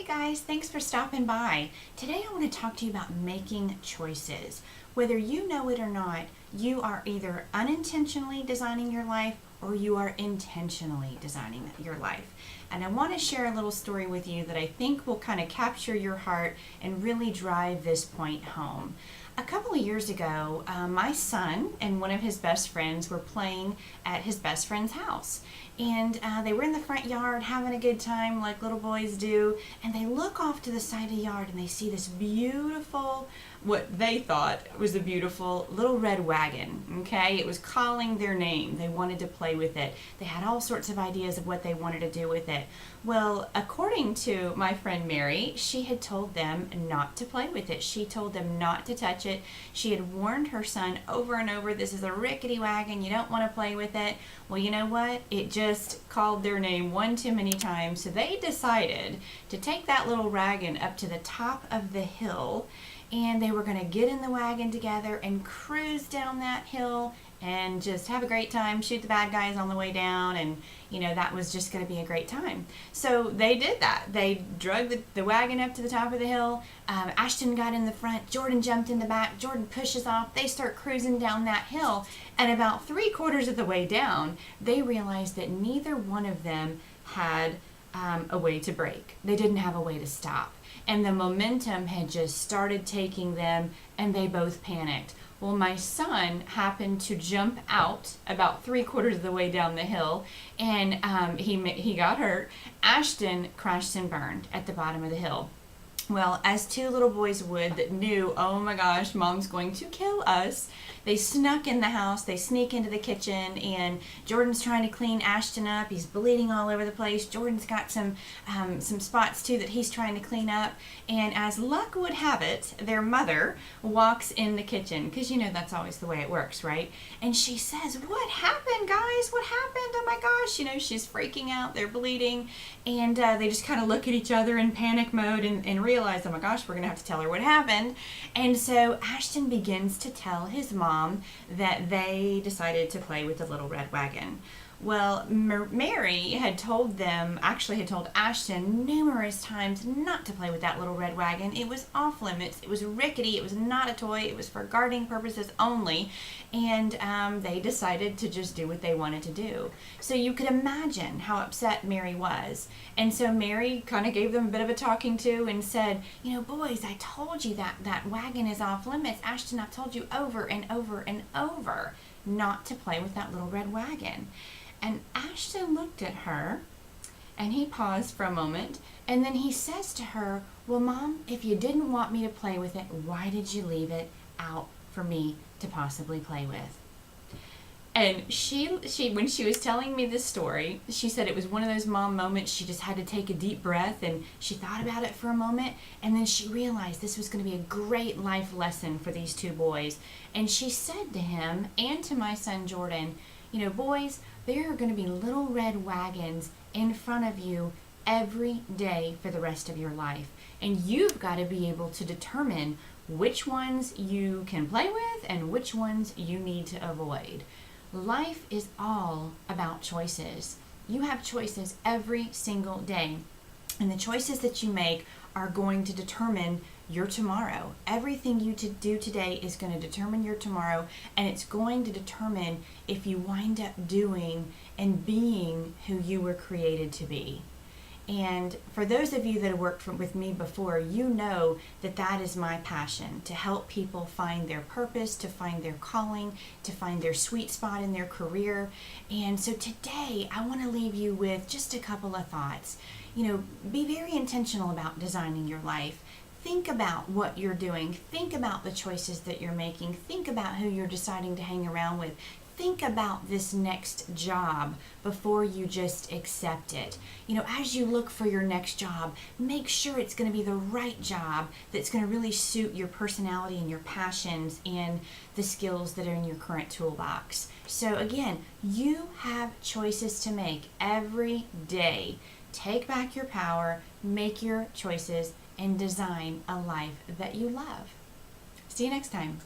guys, thanks for stopping by. Today I want to talk to you about making choices. Whether you know it or not, you are either unintentionally designing your life or you are intentionally designing your life. And I want to share a little story with you that I think will kind of capture your heart and really drive this point home. A couple of years ago, my son and one of his best friends were playing at his best friend's house. And they were in the front yard having a good time like little boys do. And they look off to the side of the yard and they see this beautiful, what they thought was a beautiful little red wagon. Okay, it was calling their name. They wanted to play with it. They had all sorts of ideas of what they wanted to do with it. Well, according to my friend Mary, she had told them not to play with it. She told them not to touch it. She had warned her son over and over, this is a rickety wagon, you don't want to play with it. Well, you know what? It just called their name one too many times, so they decided to take that little wagon up to the top of the hill, and they were going to get in the wagon together and cruise down that hill and just have a great time, shoot the bad guys on the way down, and that was just going to be a great time. So they did that. They drug the wagon up to the top of the hill. Ashton got in the front, Jordan jumped in the back, Jordan pushes off, they start cruising down that hill, and about 3/4 of the way down, they realized that neither one of them had a way to brake. They didn't have a way to stop. And the momentum had just started taking them, and they both panicked. Well, my son happened to jump out about 3/4 of the way down the hill, and he got hurt. Ashton crashed and burned at the bottom of the hill. Well, as two little boys would that knew, oh my gosh, mom's going to kill us, they snuck in the house, they sneak into the kitchen, and Jordan's trying to clean Ashton up. He's bleeding all over the place. Jordan's got some spots too that he's trying to clean up. And as luck would have it, their mother walks in the kitchen, because that's always the way it works, right? And she says, what happened, guys? What happened? Oh my gosh, she's freaking out, they're bleeding. And they just kind of look at each other in panic mode and realize, oh my gosh, we're going to have to tell her what happened. And so Ashton begins to tell his mom that they decided to play with the little red wagon. Well, Mary had told Ashton numerous times not to play with that little red wagon. It was off limits. It was rickety. It was not a toy. It was for gardening purposes only. And they decided to just do what they wanted to do. So you could imagine how upset Mary was. And so Mary kind of gave them a bit of a talking to and said, boys, I told you that wagon is off limits. Ashton, I've told you over and over and over not to play with that little red wagon. And Ashton looked at her, and he paused for a moment, and then he says to her, well, Mom, if you didn't want me to play with it, why did you leave it out for me to possibly play with? And she when she was telling me this story, she said it was one of those mom moments. She just had to take a deep breath, and she thought about it for a moment, and then she realized this was going to be a great life lesson for these two boys. And she said to him and to my son Jordan, boys, there are going to be little red wagons in front of you every day for the rest of your life. And you've got to be able to determine which ones you can play with and which ones you need to avoid. Life is all about choices. You have choices every single day. And the choices that you make are going to determine your tomorrow. Everything you do today is going to determine your tomorrow, and it's going to determine if you wind up doing and being who you were created to be. And for those of you that have worked with me before, you know that is my passion, to help people find their purpose, to find their calling, to find their sweet spot in their career. And so today I want to leave you with just a couple of thoughts. Be very intentional about designing your life. Think about what you're doing. Think about the choices that you're making. Think about who you're deciding to hang around with. Think about this next job before you just accept it. As you look for your next job, make sure it's going to be the right job that's going to really suit your personality and your passions and the skills that are in your current toolbox. So again, you have choices to make every day. Take back your power, make your choices, and design a life that you love. See you next time.